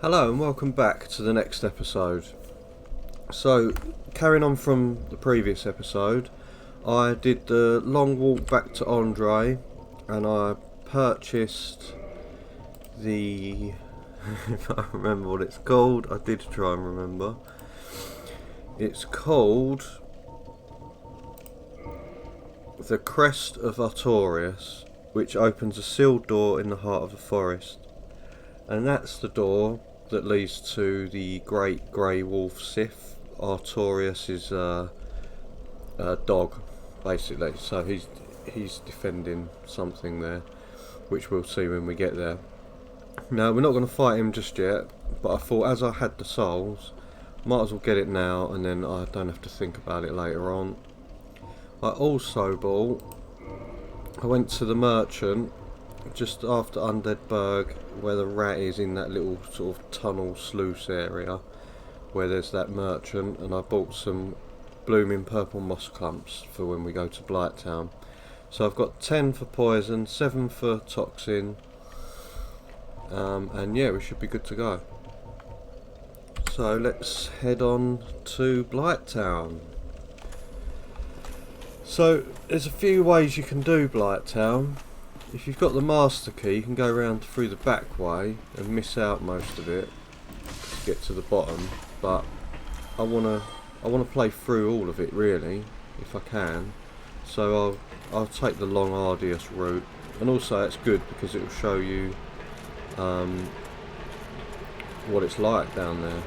Hello and welcome back to the next episode. So, carrying on from the previous episode, I did the long walk back to Andre and I purchased the... if I remember what it's called, I did try and remember. It's called the Crest of Artorias, which opens a sealed door in the heart of the forest. And that's the door that leads to the great grey wolf Sith, Artorias' dog, basically. So he's defending something there, which we'll see when we get there. Now, we're not going to fight him just yet, but I thought as I had the souls, might as well get it now, and then I don't have to think about it later on. I also I went to the merchant just after Undeadburg, where the rat is, in that little sort of tunnel sluice area where there's that merchant, and I bought some blooming purple moss clumps for when we go to BlightTown. So I've got 10 for poison, 7 for toxin, and yeah, we should be good to go. So let's head on to BlightTown. So there's a few ways you can do BlightTown. If you've got the master key, you can go around through the back way and miss out most of it to get to the bottom. But I wanna play through all of it really, if I can. So I'll take the long, arduous route, and also it's good because it will show you what it's like down there.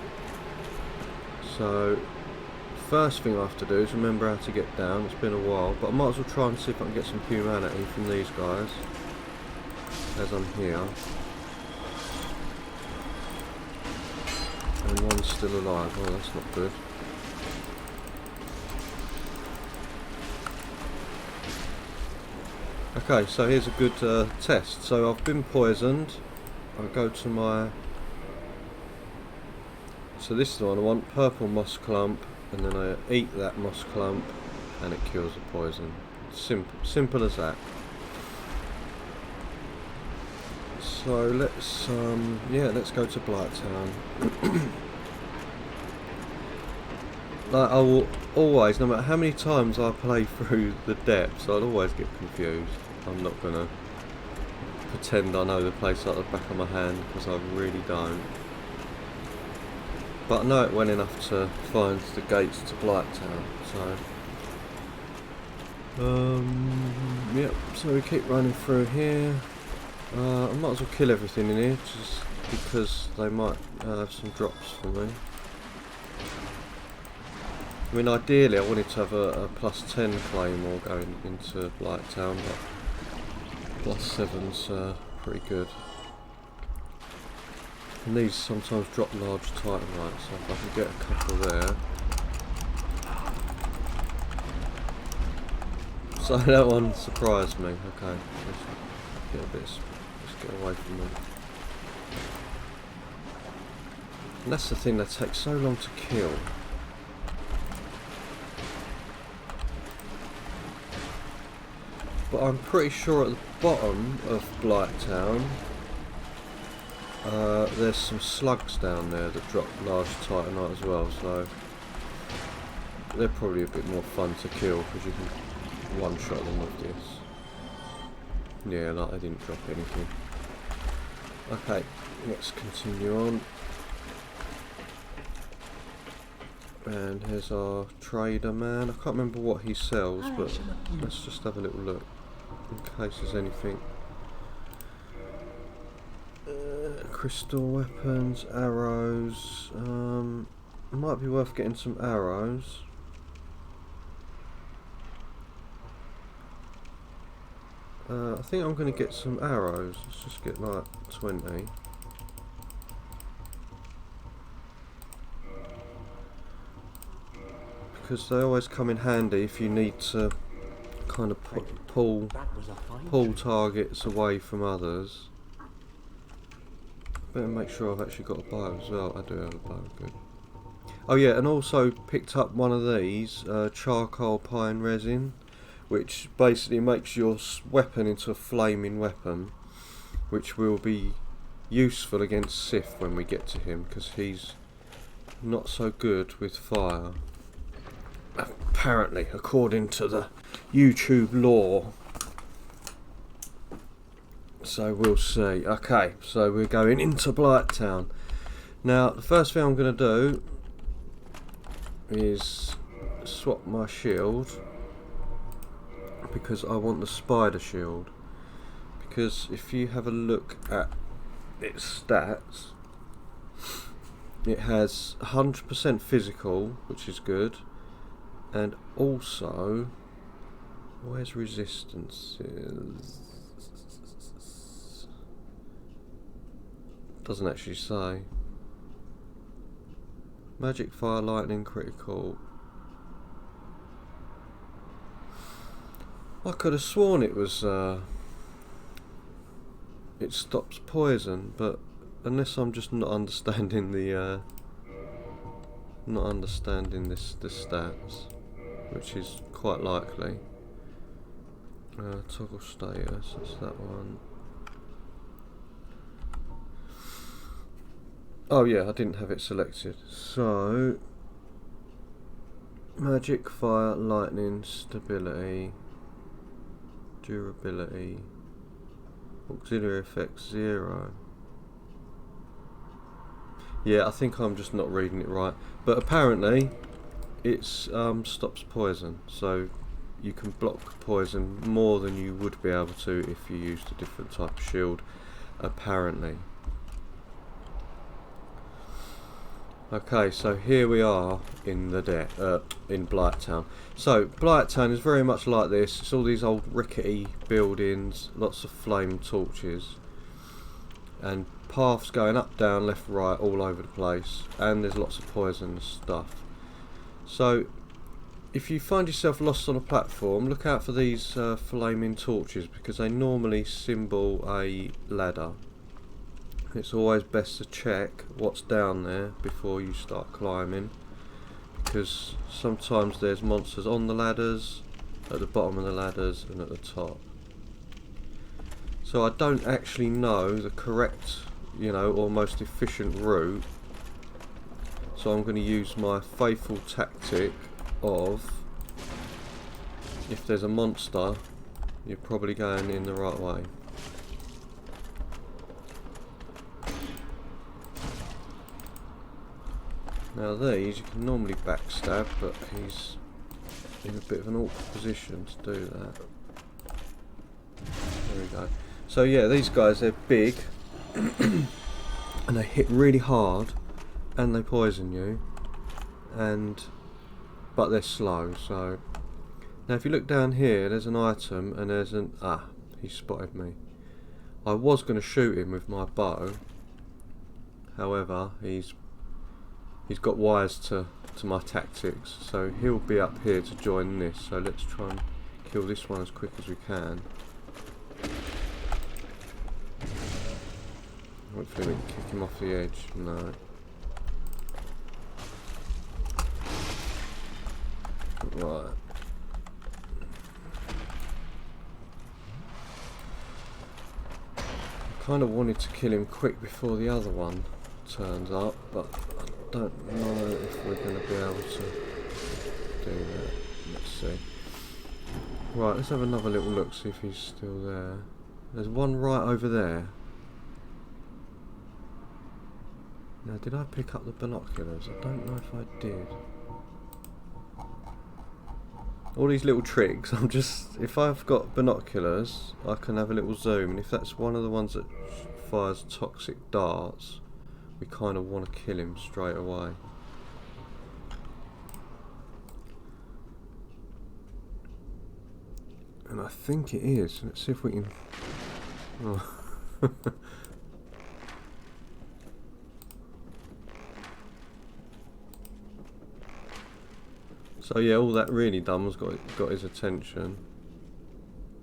So first thing I have to do is remember how to get down. It's been a while, but I might as well try and see if I can get some humanity from these guys as I'm here. And one's still alive. Oh, that's not good. Okay, so here's a good test. So I've been poisoned. I go to my... So this is the one I want, purple moss clump, and then I eat that moss clump and it kills the poison. Simple as that. So let's go to BlightTown. Like, I will always, no matter how many times I play through the depths, I'll always get confused. I'm not gonna pretend I know the place like the back of my hand, because I really don't. But I know it well enough to find the gates to BlightTown, so... yep, so we keep running through here. I might as well kill everything in here, just because they might have some drops for me. I mean, ideally I wanted to have a plus 10 claymore going into BlightTown, but plus 7's pretty good. And these sometimes drop large titanites, so if I can get a couple there. So that one surprised me. Okay, let's get away from them. And that's the thing, they take so long to kill. But I'm pretty sure at the bottom of BlightTown there's some slugs down there that drop large titanite as well, so they're probably a bit more fun to kill because you can one-shot them with this. Yeah, like they didn't drop anything. Okay, let's continue on. And here's our trader man. I can't remember what he sells, but let's just have a little look in case there's anything. Crystal weapons, arrows. Might be worth getting some arrows. I think I'm going to get some arrows. Let's just get like 20. Because they always come in handy if you need to kind of pull targets away from others. Better make sure I've actually got a bow as well. I do have a bow, good. Oh yeah, and also picked up one of these, charcoal pine resin, which basically makes your weapon into a flaming weapon, which will be useful against Sif when we get to him, because he's not so good with fire. Apparently, according to the YouTube lore. So we'll see. Okay, so we're going into BlightTown. Now, the first thing I'm going to do is swap my shield, because I want the spider shield. Because if you have a look at its stats, it has 100% physical, which is good, and also, where's resistances? Doesn't actually say. Magic, fire, lightning, critical. I could have sworn it was it stops poison, but unless I'm just not understanding the the stats, which is quite likely. Toggle status, that's that one. Oh yeah, I didn't have it selected. So, magic, fire, lightning, stability, durability, auxiliary effects 0. Yeah, I think I'm just not reading it right. But apparently, it's stops poison, so you can block poison more than you would be able to if you used a different type of shield, apparently. Okay, so here we are in the in BlightTown. So BlightTown is very much like this. It's all these old rickety buildings, lots of flame torches, and paths going up, down, left, right, all over the place, and there's lots of poisonous stuff. So if you find yourself lost on a platform, look out for these flaming torches, because they normally symbol a ladder. It's always best to check what's down there before you start climbing, because sometimes there's monsters on the ladders, at the bottom of the ladders, and at the top. So I don't actually know the correct, or most efficient route, so I'm going to use my faithful tactic of, if there's a monster, you're probably going in the right way. Now these, you can normally backstab, but he's in a bit of an awkward position to do that. There we go. So yeah, these guys, they're big, and they hit really hard, and they poison you, but they're slow. So now if you look down here, there's an item, and there's he spotted me. I was going to shoot him with my bow, however, he's got wise to my tactics, so he'll be up here to join this. So let's try and kill this one as quick as we can. Hopefully we can kick him off the edge. No. Right. I kind of wanted to kill him quick before the other one turns up, but I don't know if we're going to be able to do that. Let's see. Right, let's have another little look, see if he's still there. There's one right over there. Now, did I pick up the binoculars? I don't know if I did. All these little tricks, if I've got binoculars, I can have a little zoom, and if that's one of the ones that fires toxic darts, we kind of want to kill him straight away. And I think it is. Let's see if we can... Oh. So yeah, all that really done was got his attention.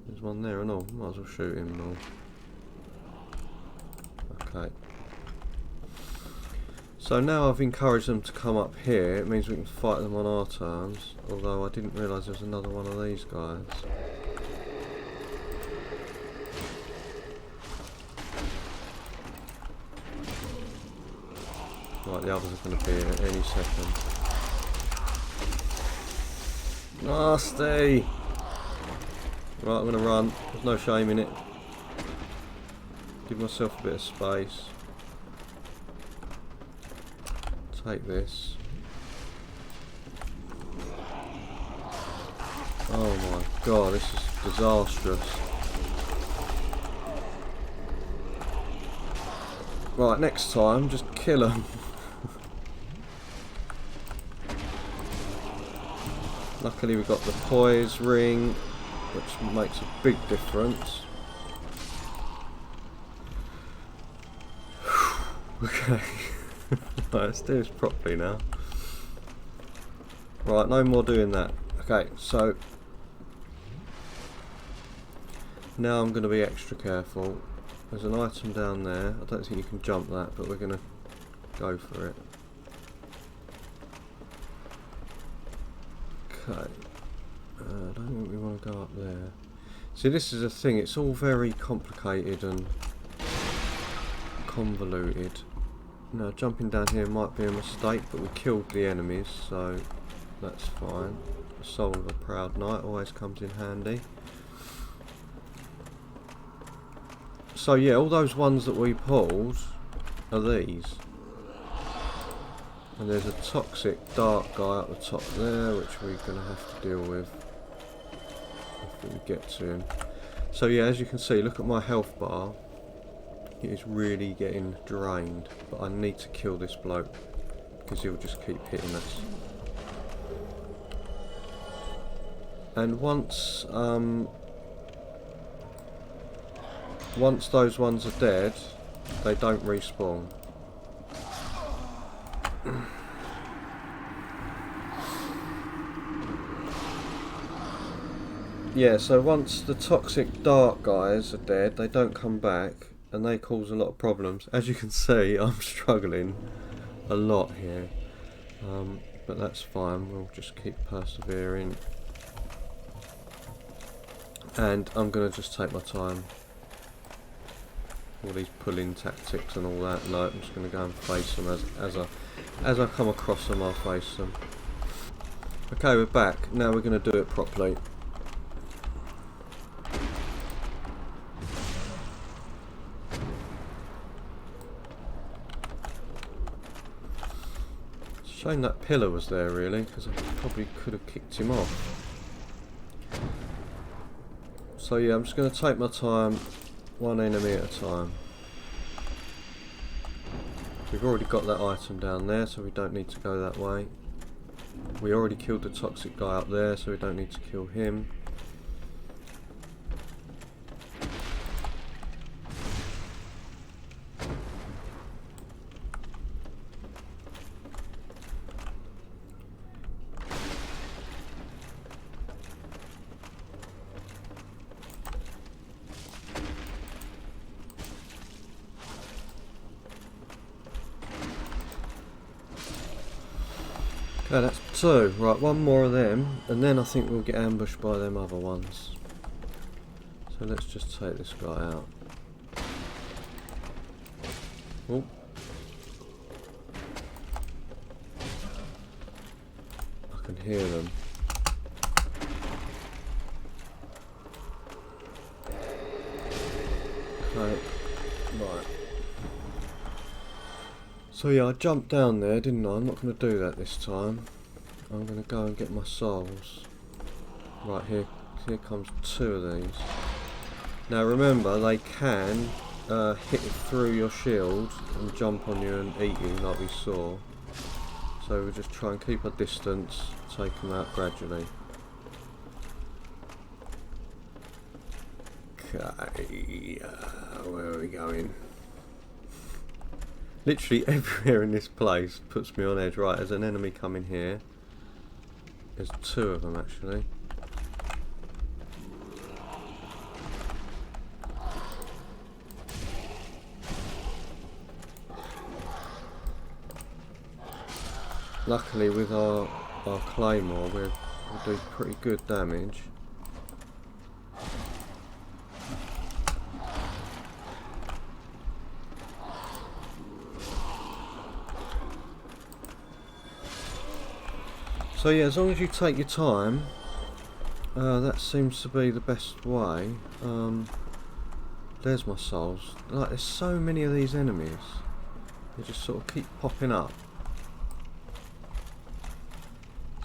There's one there and all. Might as well shoot him and all. Okay. So now I've encouraged them to come up here. It means we can fight them on our terms. Although I didn't realise there was another one of these guys. Right, the others are going to be here any second. Nasty! Right, I'm going to run. There's no shame in it. Give myself a bit of space. Take this. Oh my god, this is disastrous. Right, next time, just kill them. Luckily we've got the poise ring, which makes a big difference. Okay. Right, let's do this properly now. Right, no more doing that. Okay, so now I'm going to be extra careful. There's an item down there. I don't think you can jump that, but we're going to go for it. Okay. I don't think we want to go up there. See, this is a thing. It's all very complicated and convoluted. Now, jumping down here might be a mistake, but we killed the enemies, so that's fine. The soul of a proud knight always comes in handy. So yeah, all those ones that we pulled are these. And there's a toxic dark guy up the top there, which we're going to have to deal with if we get to him. So yeah, as you can see, look at my health bar. It is really getting drained, but I need to kill this bloke because he'll just keep hitting us. And once those ones are dead, they don't respawn. Yeah, so once the toxic dark guys are dead, they don't come back, and they cause a lot of problems. As you can see, I'm struggling a lot here, but that's fine. We'll just keep persevering, and I'm going to just take my time. All these pulling tactics and all that. No, I'm just going to go and face them as I come across them. I'll face them. Okay, we're back. Now we're going to do it properly. Shame that pillar was there, really, because I probably could have kicked him off. So yeah, I'm just going to take my time, one enemy at a time. We've already got that item down there, so we don't need to go that way. We already killed the toxic guy up there, so we don't need to kill him. Okay, that's two. Right, one more of them, and then I think we'll get ambushed by them other ones. So let's just take this guy out. Oh. I can hear them. Okay, right. So yeah, I jumped down there, didn't I? I'm not going to do that this time. I'm going to go and get my souls. Right, here comes two of these. Now remember, they can hit through your shield and jump on you and eat you like we saw. So we'll just try and keep a distance, take them out gradually. Okay, where are we going? Literally everywhere in this place puts me on edge. Right, there's an enemy coming here. There's two of them actually. Luckily with our claymore we'll do pretty good damage. So yeah, as long as you take your time, that seems to be the best way. There's my souls. Like, there's so many of these enemies. They just sort of keep popping up.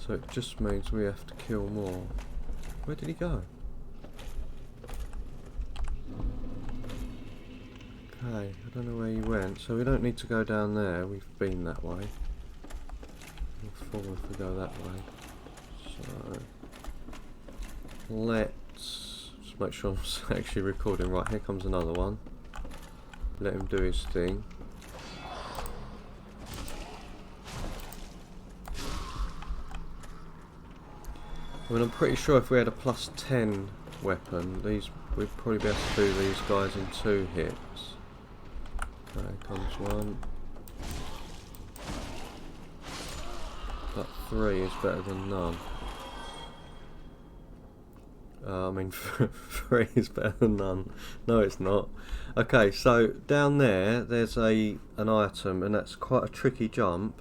So it just means we have to kill more. Where did he go? Okay, I don't know where he went. So we don't need to go down there. We've been that way. We'll fall if we go that way. So let's just make sure I'm actually recording. Right, here comes another one. Let him do his thing. I mean, I'm pretty sure if we had a +10 weapon, we'd probably be able to do these guys in 2 hits. Okay, comes one. But 3 is better than none. I mean, 3 is better than none. No, it's not. Okay, so down there's an item, and that's quite a tricky jump.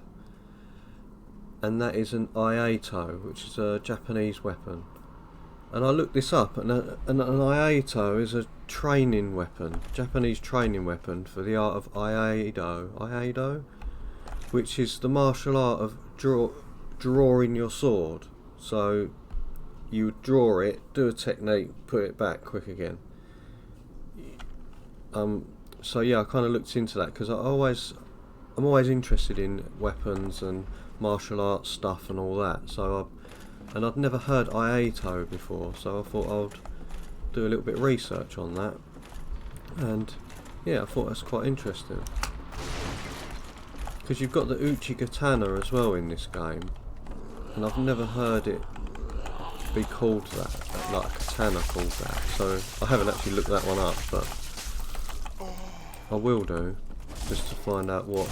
And that is an Iato, which is a Japanese weapon. And I looked this up, and an Iato is a training weapon, Japanese training weapon for the art of Iaido, which is the martial art of drawing your sword. So you draw it, do a technique, put it back quick again. So yeah, I kind of looked into that because I'm always interested in weapons and martial arts stuff and all that. So I'd never heard Iato before, so I thought I'd do a little bit of research on that. And yeah, I thought that's quite interesting. Because you've got the Uchigatana as well in this game, and I've never heard it be called that, like a katana called that. So I haven't actually looked that one up, but I will do, just to find out what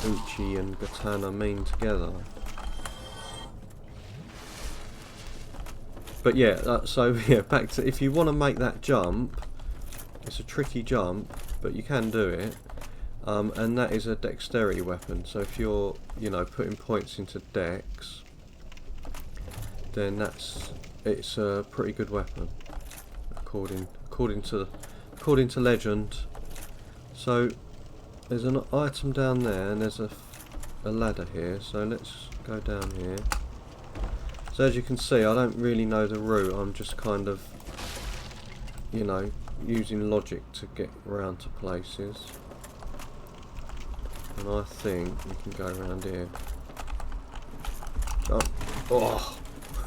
Uchi and Katana mean together. But yeah, so yeah, back to, if you want to make that jump, it's a tricky jump, but you can do it. And that is a dexterity weapon. So if you're, putting points into dex, then it's a pretty good weapon, according to legend. So there's an item down there, and there's a ladder here. So let's go down here. So as you can see, I don't really know the route. I'm just kind of, using logic to get around to places. And I think we can go around here. Jump. Oh!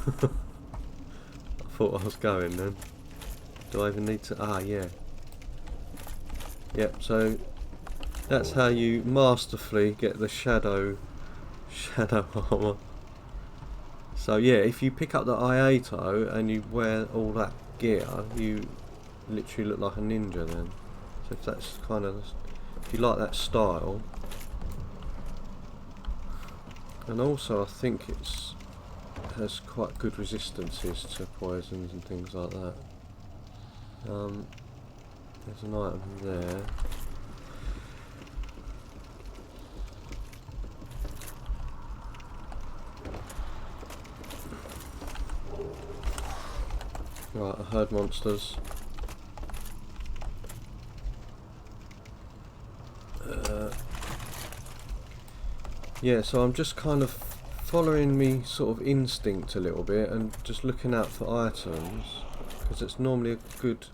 I thought I was going then. Do I even need to? Ah, yeah. Yep, so that's how you masterfully get the shadow armor. So yeah, if you pick up the Iato and you wear all that gear, you literally look like a ninja then. So if that's if you like that style. And also I think it has quite good resistances to poisons and things like that. There's an item there. Right, I heard monsters. Yeah, so I'm just kind of following me sort of instinct a little bit and just looking out for items, because it's normally a good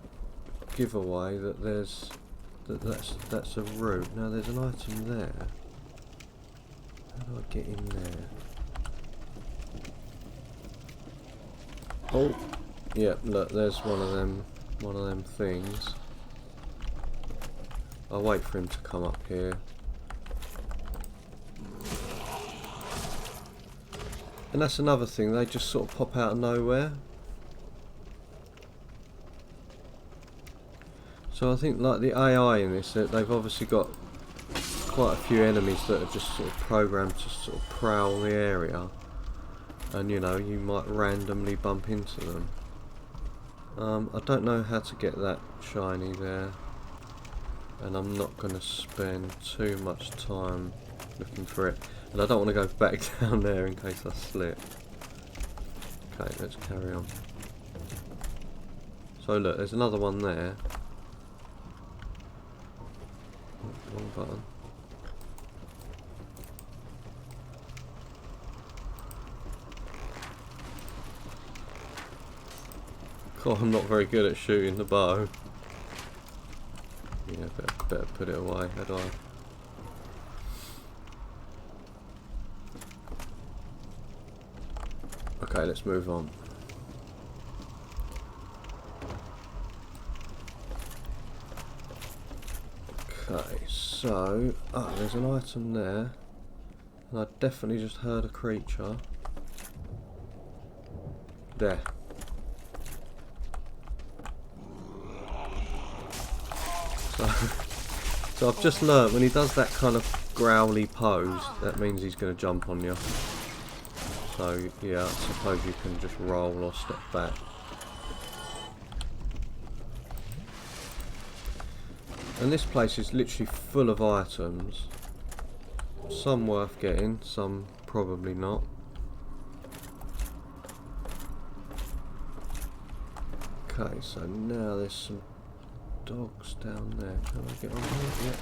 giveaway that that's a route. Now there's an item there. How do I get in there? Oh, yeah, look, there's one of them things. I'll wait for him to come up here. And that's another thing, they just sort of pop out of nowhere. So I think like the AI in this, they've obviously got quite a few enemies that are just sort of programmed to sort of prowl the area. And you might randomly bump into them. I don't know how to get that shiny there. And I'm not going to spend too much time looking for it. And I don't want to go back down there in case I slip. Okay, let's carry on. So look, there's another one there. Oh, wrong button. God, I'm not very good at shooting the bow. Yeah, better put it away, had I? Okay, let's move on. Okay, so... Ah, there's an item there. And I definitely just heard a creature. There. So I've just learnt when he does that kind of growly pose, that means he's going to jump on you. So yeah, I suppose you can just roll or step back. And this place is literally full of items. Some worth getting, some probably not. Okay, so now there's some dogs down there. Can I get on here? Yeah.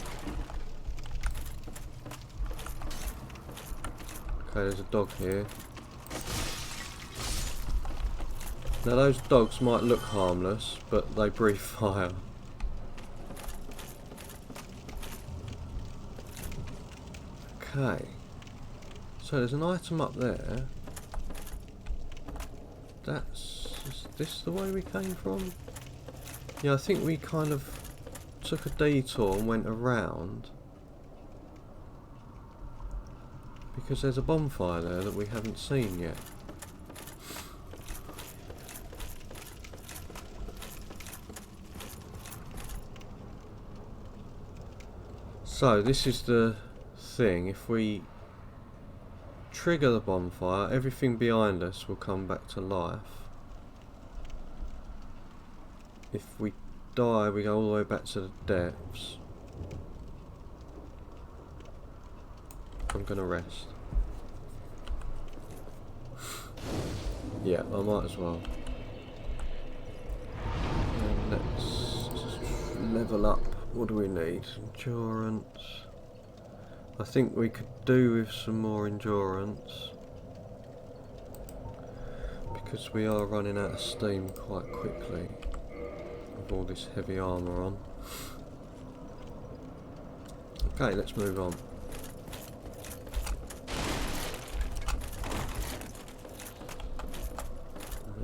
Okay, there's a dog here. Now those dogs might look harmless, but they breathe fire. Okay. So there's an item up there. Is this the way we came from? Yeah, I think we kind of took a detour and went around. Because there's a bonfire there that we haven't seen yet. So this is the thing, if we trigger the bonfire, everything behind us will come back to life. If we die, we go all the way back to the depths. I'm gonna rest. Yeah, I might as well. And let's just level up. What do we need? Endurance. I think we could do with some more endurance. Because we are running out of steam quite quickly. With all this heavy armour on. Okay, let's move on.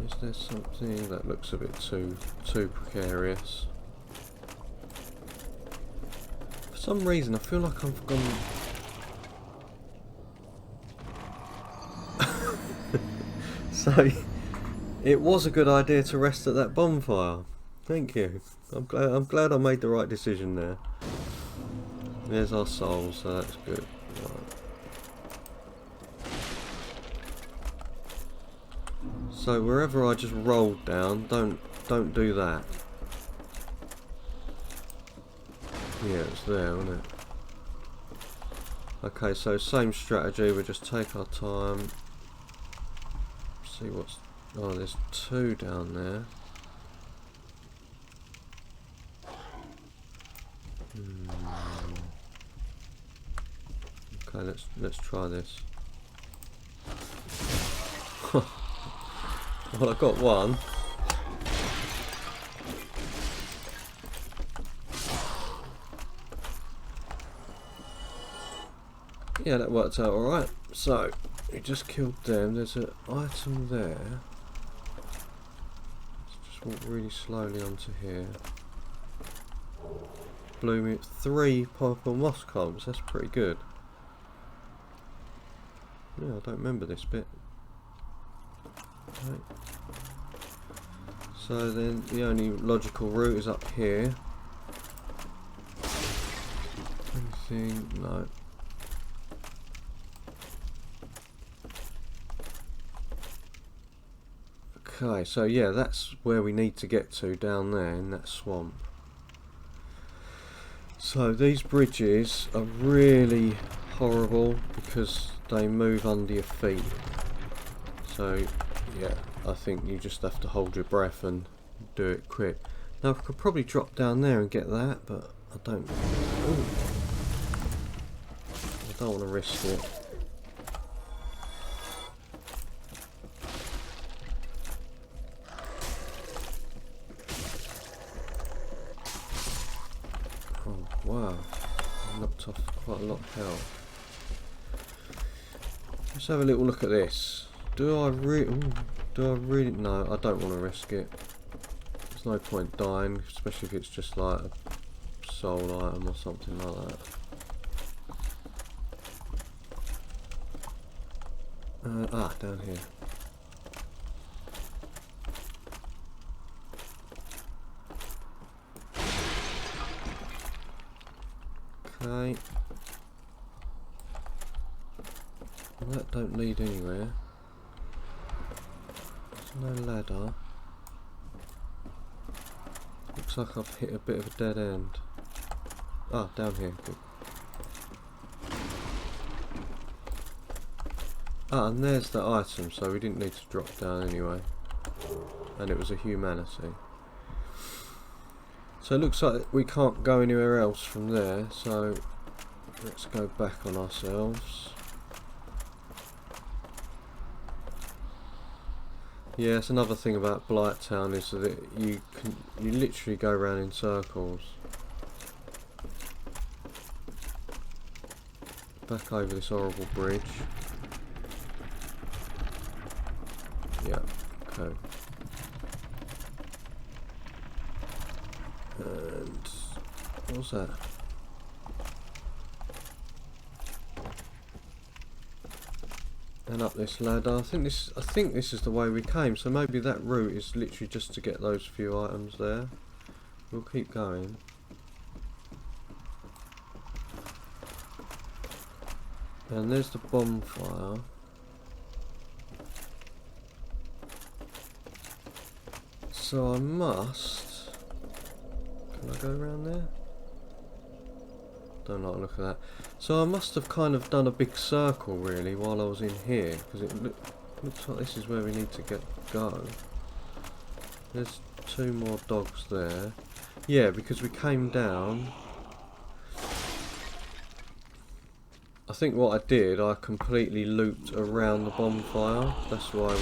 Is there something that looks a bit too precarious? For some reason I feel like I've gone... So, it was a good idea to rest at that bonfire. Thank you. I'm glad I made the right decision there. There's our souls, so that's good. Right. So wherever I just rolled down, don't do that. Yeah, it's there, wasn't it? Okay, so same strategy. We just take our time. See what's... Oh, there's two down there. Okay, let's try this. Well, I got one. Yeah, that worked out alright. So, we just killed them. There's an item there. Let's just walk really slowly onto here. Blew me 3 purple moss combs. That's pretty good. Yeah, I don't remember this bit. Right. So then the only logical route is up here. Anything? No. Okay, so yeah, that's where we need to get to, down there in that swamp. So these bridges are really horrible because they move under your feet. So yeah, I think you just have to hold your breath and do it quick. Now I could probably drop down there and get that, but I don't. Ooh. I don't want to risk it. Oh wow, I knocked off quite a lot of health. Let's have a little look at this. Do I really? No, I don't want to risk it. There's no point dying, especially if it's just like a soul item or something like that. Down here. Okay. Well, that don't lead anywhere. There's no ladder. Looks like I've hit a bit of a dead end. Ah, down here. Good. Ah, and there's the item, so we didn't need to drop down anyway. And it was a humanity. So it looks like we can't go anywhere else from there, so let's go back on ourselves. Yeah, it's another thing about BlightTown is that you literally go around in circles. Back over this horrible bridge. Yeah, okay. And what was that? And up this ladder. I think this is the way we came. So maybe that route is literally just to get those few items there. We'll keep going. And there's the bonfire. So I must. Can I go around there? Don't like the look of that. So I must have kind of done a big circle really while I was in here, because it looks like this is where we need to go. There's two more dogs there. Yeah, because we came down. I think what I did, I completely looped around the bonfire. That's why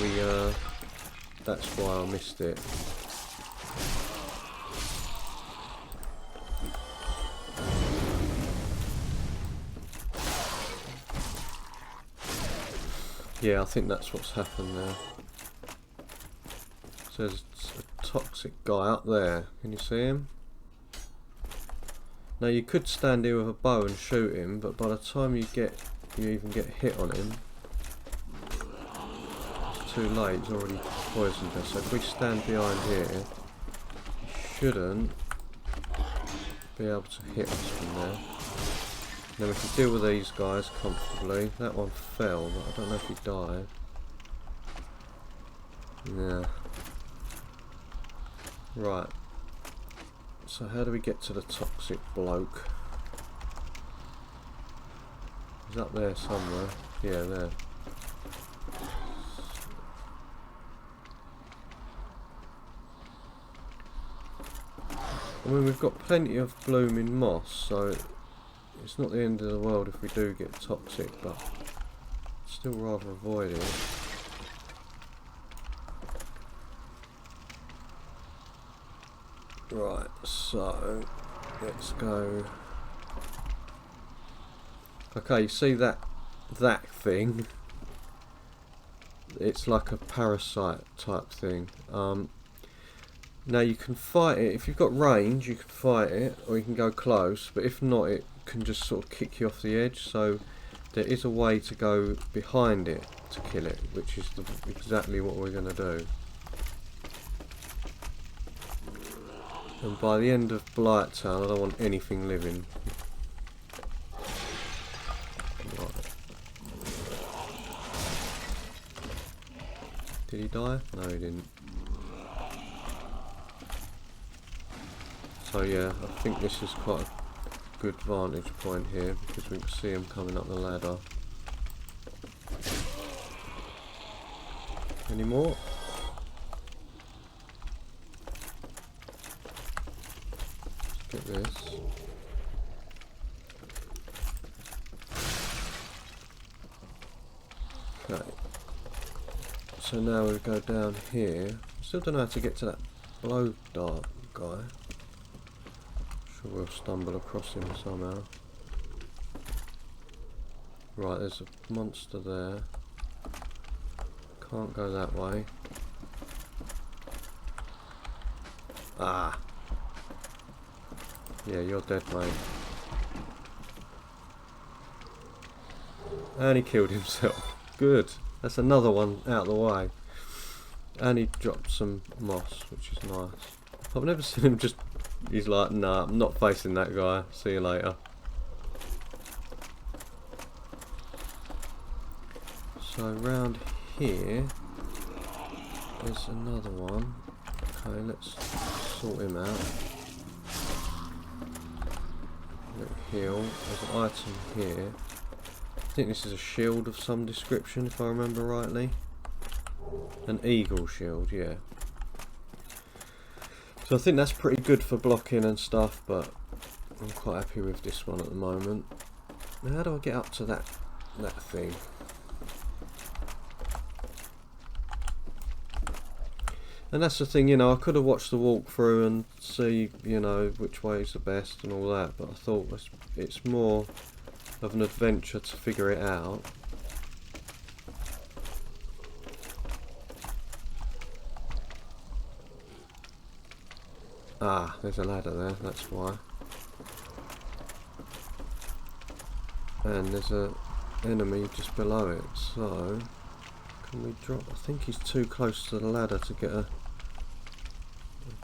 I missed it. Yeah, I think that's what's happened there. So there's a toxic guy up there. Can you see him? Now you could stand here with a bow and shoot him, but by the time you even get hit on him, it's too late. He's already poisoned us. So if we stand behind here, he shouldn't be able to hit us from there. Then we can deal with these guys comfortably. That one fell, but I don't know if he died. Yeah. Right. So how do we get to the toxic bloke? He's up there somewhere. Yeah, there. I mean, we've got plenty of blooming moss, so it's not the end of the world if we do get toxic, but I'd still rather avoid it. Right, so let's go. Okay, you see that thing? It's like a parasite type thing. Now you can fight it if you've got range. You can fight it, or you can go close. But if not, it can just sort of kick you off the edge. So there is a way to go behind it to kill it, which is exactly what we're going to do. And by the end of BlightTown, I don't want anything living. Right. Did he die? No, he didn't. So yeah, I think this is quite a good vantage point here because we can see him coming up the ladder. Any more? Let's get this. Okay. So now we go down here. Still don't know how to get to that blow dart guy. Sure we'll stumble across him somehow. Right, there's a monster there. Can't go that way. Ah! Yeah, you're dead, mate. And he killed himself. Good. That's another one out of the way. And he dropped some moss, which is nice. I've never seen him just... He's like, nah, I'm not facing that guy. See you later. So round here, there's another one. Okay, let's sort him out. Little heal. There's an item here. I think this is a shield of some description, if I remember rightly. An eagle shield, yeah. So I think that's pretty good for blocking and stuff, but I'm quite happy with this one at the moment. Now how do I get up to that thing? And that's the thing, you know, I could have watched the walkthrough and see, you know, which way is the best and all that, but I thought it's more of an adventure to figure it out. Ah, there's a ladder there, that's why. And there's a enemy just below it, so can we drop? I think he's too close to the ladder to get a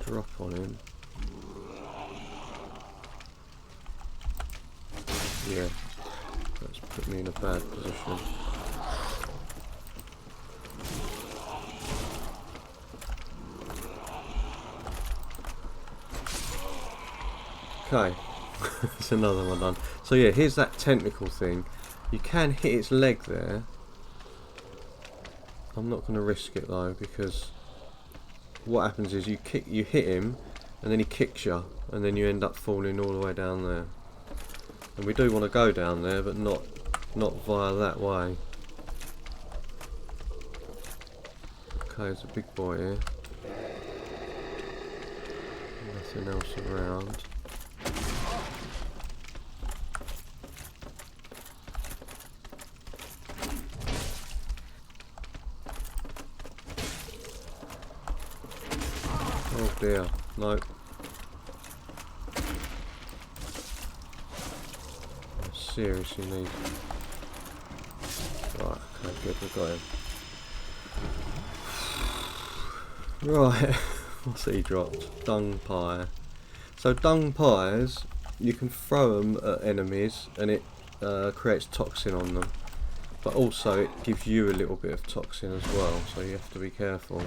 drop on him. Yeah, that's put me in a bad position. Okay, there's another one done. So yeah, here's that tentacle thing. You can hit its leg there. I'm not going to risk it though, because what happens is you hit him, and then he kicks you, and then you end up falling all the way down there. And we do want to go down there, but not via that way. Okay, there's a big boy here. Nothing else around. Oh dear, no. I seriously need... Right, okay, good, we got him. Right, what's he dropped? Dung pie. So dung pies, you can throw them at enemies and it creates toxin on them. But also it gives you a little bit of toxin as well, so you have to be careful.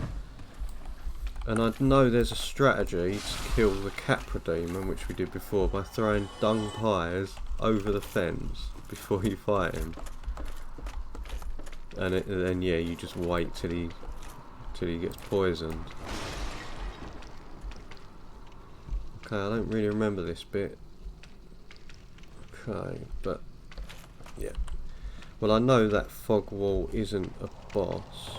And I know there's a strategy to kill the Capra demon, which we did before, by throwing dung pies over the fence before you fight him. And then yeah, you just wait till he gets poisoned. Okay, I don't really remember this bit. Okay, but yeah. Well, I know that fog wall isn't a boss.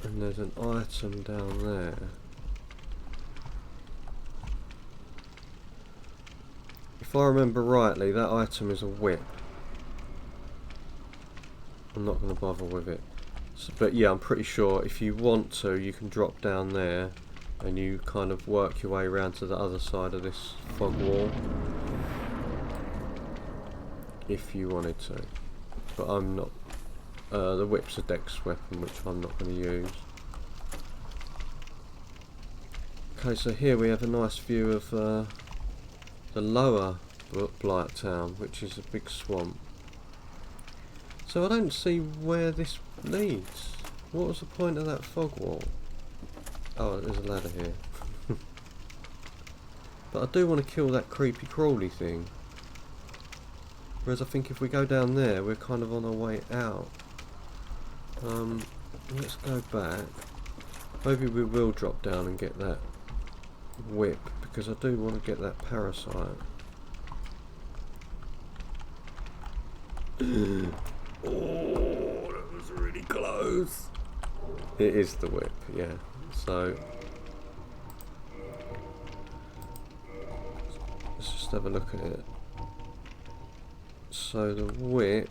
And there's an item down there. If I remember rightly, that item is a whip. I'm not going to bother with it. So, but yeah, I'm pretty sure if you want to, you can drop down there and you kind of work your way around to the other side of this fog wall. If you wanted to. But I'm not. The whip's a dex weapon, which I'm not going to use. Okay, so here we have a nice view of the lower BlightTown, which is a big swamp. So I don't see where this leads. What was the point of that fog wall? Oh, there's a ladder here. But I do want to kill that creepy crawly thing. Whereas I think if we go down there, we're kind of on our way out. Let's go back. Maybe we will drop down and get that whip, because I do want to get that parasite. Oh, that was really close. It is the whip, yeah. So let's just have a look at it. So the whip,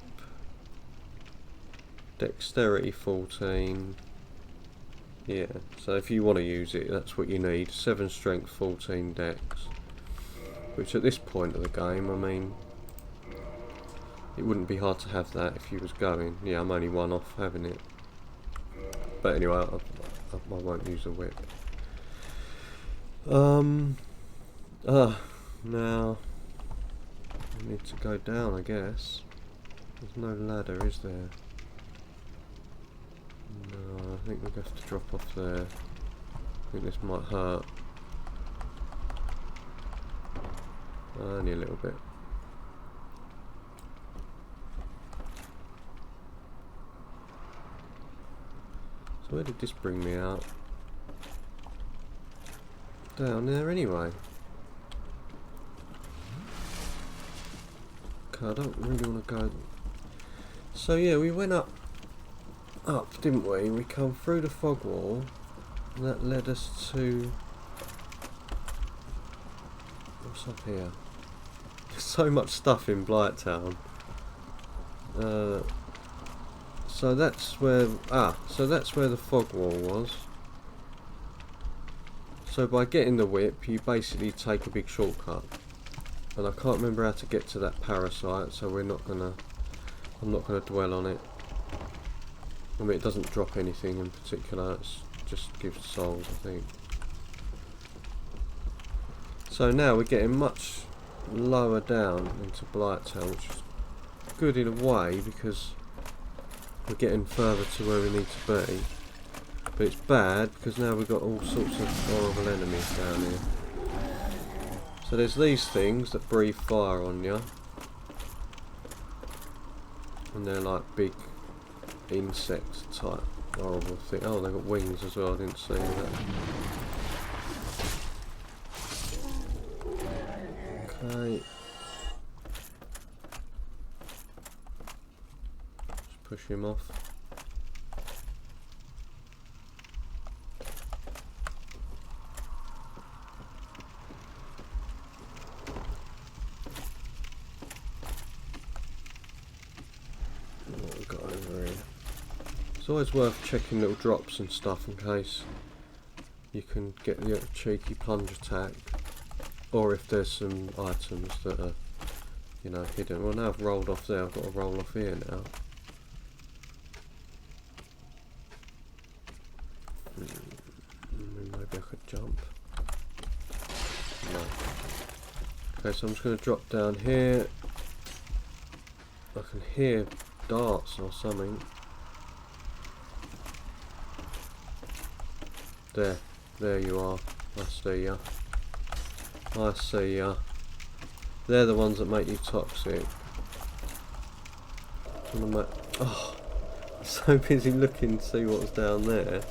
dexterity 14. Yeah, so if you want to use it, that's what you need. 7 strength, 14 dex. Which at this point of the game, I mean, it wouldn't be hard to have that if you was going. Yeah, I'm only 1 off having it. But anyway, I won't use the whip. Now I need to go down, I guess. There's no ladder, is there? No, I think we're going to have to drop off there. I think this might hurt. Only a little bit. So where did this bring me out? Down there anyway. Okay, I don't really want to go. So yeah, we went up, didn't we? We come through the fog wall, and that led us to... What's up here? There's so much stuff in BlightTown. So that's where... so that's where the fog wall was. So by getting the whip, you basically take a big shortcut. And I can't remember how to get to that parasite, so I'm not gonna dwell on it. I mean, it doesn't drop anything in particular, it just gives souls, I think. So now we're getting much lower down into BlightTown, which is good in a way, because we're getting further to where we need to be. But it's bad, because now we've got all sorts of horrible enemies down here. So there's these things that breathe fire on you. And they're like big insect type horrible thing. Oh, they've got wings as well, I didn't see that. Okay. Just push him off. What we got over here? It's always worth checking little drops and stuff in case you can get the cheeky plunge attack, or if there's some items that are, you know, hidden. Well, now I've rolled off there, I've got to roll off here now. Maybe I could jump. No. Okay, so I'm just going to drop down here. I can hear darts or something. There you are. I see ya. I see ya. They're the ones that make you toxic. Oh, I'm so busy looking to see what's down there.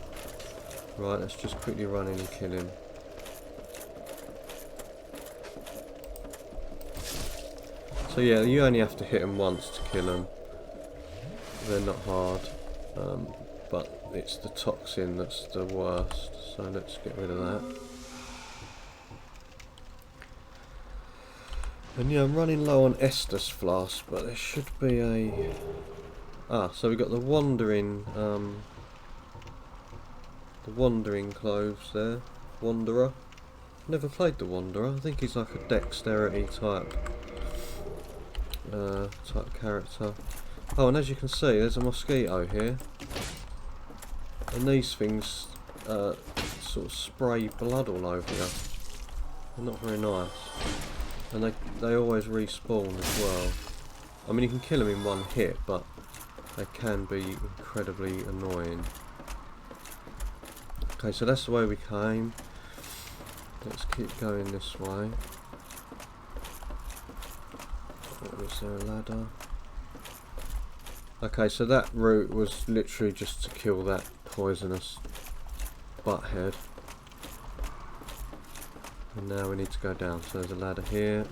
Right, let's just quickly run in and kill him. So yeah, you only have to hit them once to kill them. They're not hard, but it's the toxin that's the worst. So let's get rid of that. And yeah, I'm running low on Estus flask, but there should be a... so we've got the wandering clothes there. Wanderer. Never played the Wanderer. I think he's like a dexterity type character. Oh, and as you can see, there's a mosquito here, and these things sort of spray blood all over you. They're not very nice, and they always respawn as well. I mean, you can kill them in one hit, but they can be incredibly annoying. Okay, so that's the way we came. Let's keep going this way. Is there a ladder? Okay, so that route was literally just to kill that poisonous butthead. And now we need to go down. So there's a ladder here.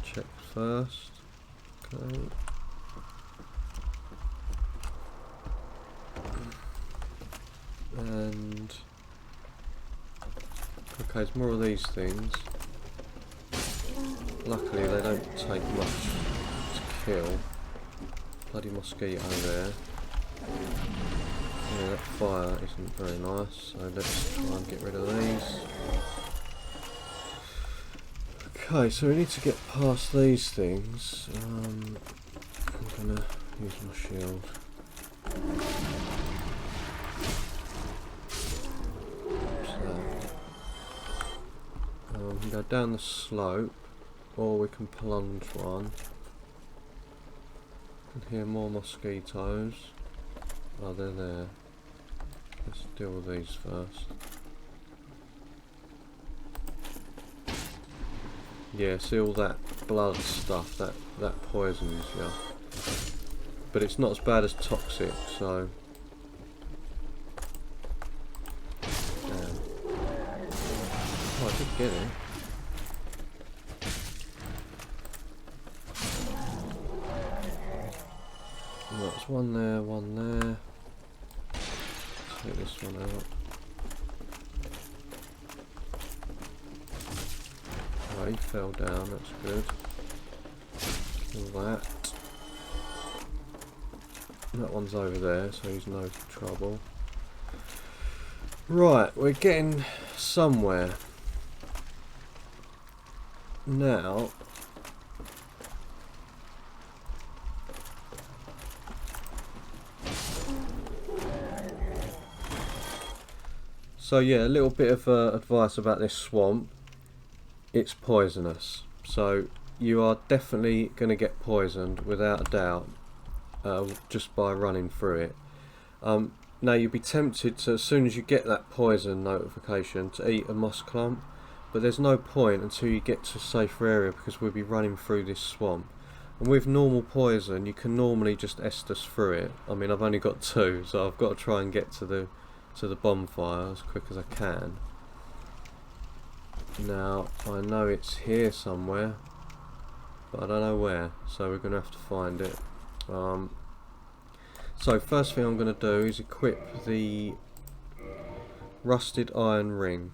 Check first. Okay. And okay, there's more of these things. Luckily they don't take much to kill. Bloody mosquito there. Yeah, that fire isn't very nice, so let's try and get rid of these. Okay, so we need to get past these things. I'm gonna use my shield. We can go down the slope, or we can plunge one. I can hear more mosquitoes. Oh, they're there. Let's deal with these first. Yeah, see all that blood stuff, that poisons you. But it's not as bad as toxic, so... Oh, I did get it. Right, there's one there, one there. Take this one out. Right, he fell down, that's good. Kill that. That one's over there, so he's no trouble. Right, we're getting somewhere. Now, so yeah, a little bit of advice about this swamp. It's poisonous, so you are definitely going to get poisoned without a doubt, just by running through it. Now you'd be tempted to, as soon as you get that poison notification, to eat a moss clump, but there's no point until you get to a safer area because we'll be running through this swamp. And with normal poison, you can normally just Estus through it. I mean, I've only got 2, so I've got to try and get to the bonfire as quick as I can. Now, I know it's here somewhere, but I don't know where, so we're going to have to find it. So first thing I'm going to do is equip the rusted iron ring,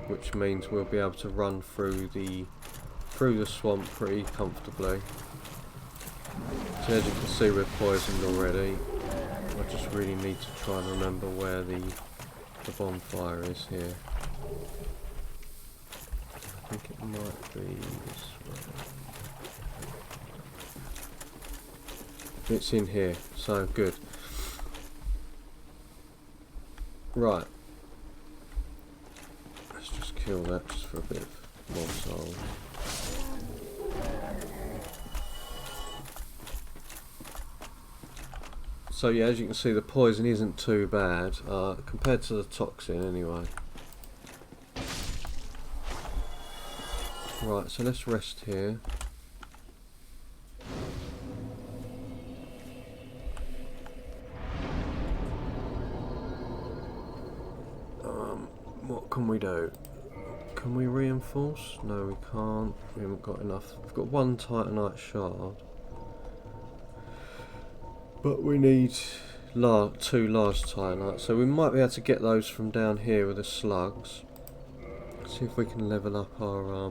which means we'll be able to run through the swamp pretty comfortably. So as you can see, we're poisoned already. I just really need to try and remember where the bonfire is here. I think it might be this way. It's in here, so good. Right. Let's just kill that just for a bit of more souls. So yeah, as you can see, the poison isn't too bad, compared to the toxin anyway. Right, so let's rest here. What can we do? Can we reinforce? No, we can't. We haven't got enough. We've got 1 titanite shard. But we need 2 large titanites, so we might be able to get those from down here with the slugs. See if we can level up our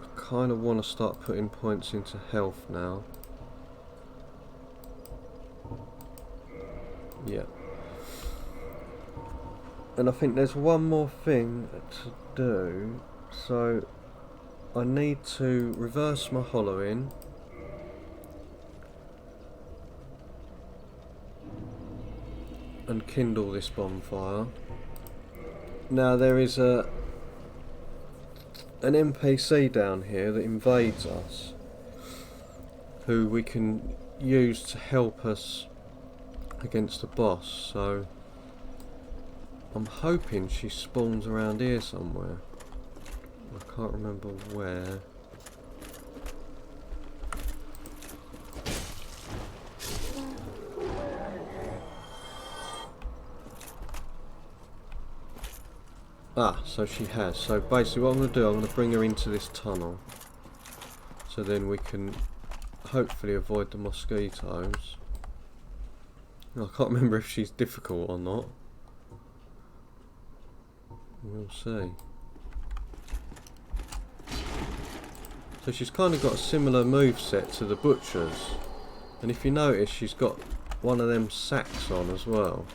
I kind of want to start putting points into health now. Yeah. And I think there's one more thing to do. So I need to reverse my hollowing. And kindle this bonfire. Now there is an NPC down here that invades us, who we can use to help us against the boss. So I'm hoping she spawns around here somewhere. I can't remember where. Ah, so she has. So basically what I'm going to do, I'm going to bring her into this tunnel. So then we can hopefully avoid the mosquitoes. I can't remember if she's difficult or not. We'll see. So she's kind of got a similar moveset to the butchers. And if you notice, she's got one of them sacks on as well.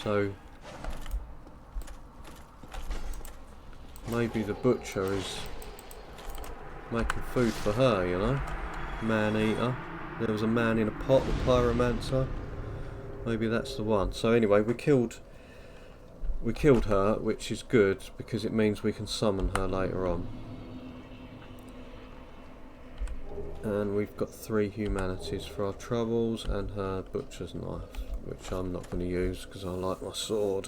So maybe the butcher is making food for her, you know? Man-eater. There was a man in a pot, the pyromancer. Maybe that's the one. So anyway, we killed her, which is good because it means we can summon her later on. And we've got 3 humanities for our troubles and her butcher's knife, which I'm not going to use because I like my sword.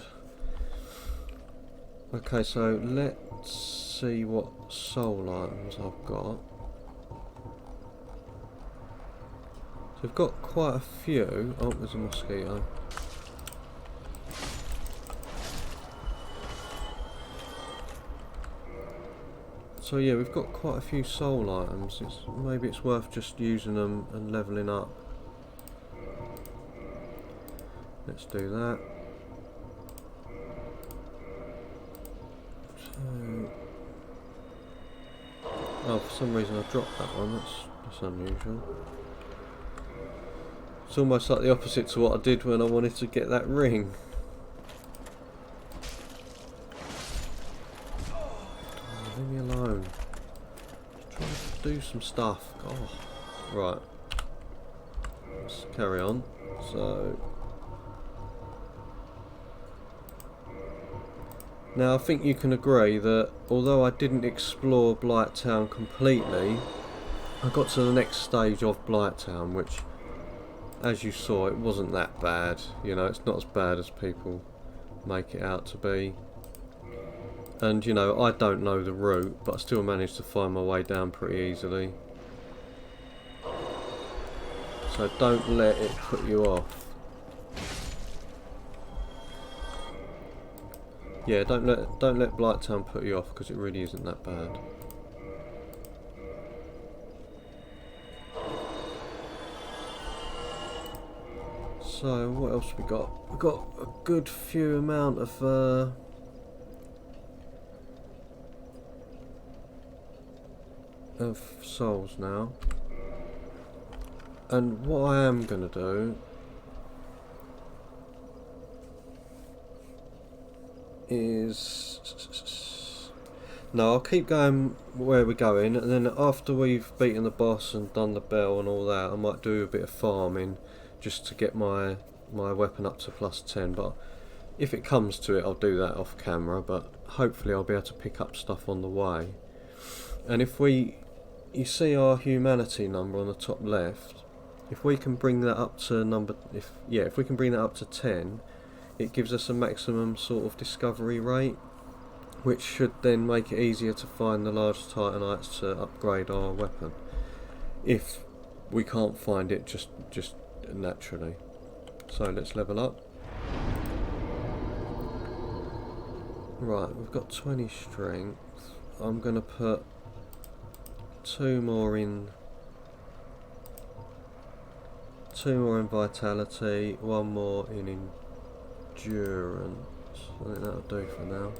Okay, so let's see what soul items I've got. So I've got quite a few. Oh, there's a mosquito. So yeah, we've got quite a few soul items. Maybe it's worth just using them and levelling up. Let's do that. So, oh, for some reason I dropped that one. That's unusual. It's almost like the opposite to what I did when I wanted to get that ring. Leave me alone. Just trying to do some stuff. Oh, right. Let's carry on. So now I think you can agree that although I didn't explore BlightTown completely, I got to the next stage of BlightTown, which, as you saw, it wasn't that bad. You know, it's not as bad as people make it out to be. And you know, I don't know the route, but I still managed to find my way down pretty easily. So don't let it put you off. Yeah, don't let BlightTown put you off because it really isn't that bad. So what else we got? We've got a good few amount of souls now. And what I am gonna do is, no, I'll keep going where we're going, and then after we've beaten the boss and done the bell and all that, I might do a bit of farming just to get my weapon up to +10. But if it comes to it, I'll do that off camera, but hopefully I'll be able to pick up stuff on the way. And if you see our humanity number on the top left, if we can bring that up to if we can bring that up to 10, it gives us a maximum sort of discovery rate, which should then make it easier to find the large titanites to upgrade our weapon. If we can't find it just naturally. So let's level up. Right, we've got 20 strength. I'm gonna put 2 more in vitality, 1 more in endurance. I think that'll do for now.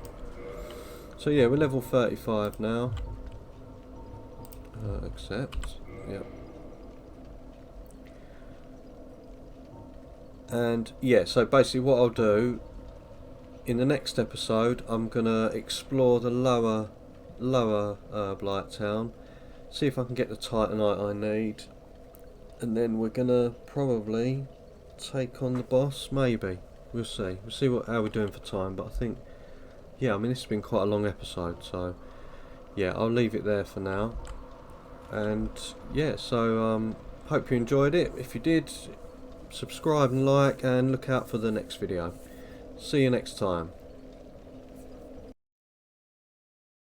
So yeah, we're level 35 now. Accept. Yep. And yeah, so basically what I'll do in the next episode, I'm gonna explore the lower BlightTown, see if I can get the titanite I need, and then we're gonna probably take on the boss. Maybe we'll see. We'll see how we're doing for time. But I think, yeah, I mean, this has been quite a long episode, so yeah, I'll leave it there for now. And yeah, so hope you enjoyed it. If you did, subscribe and like, and look out for the next video. See you next time.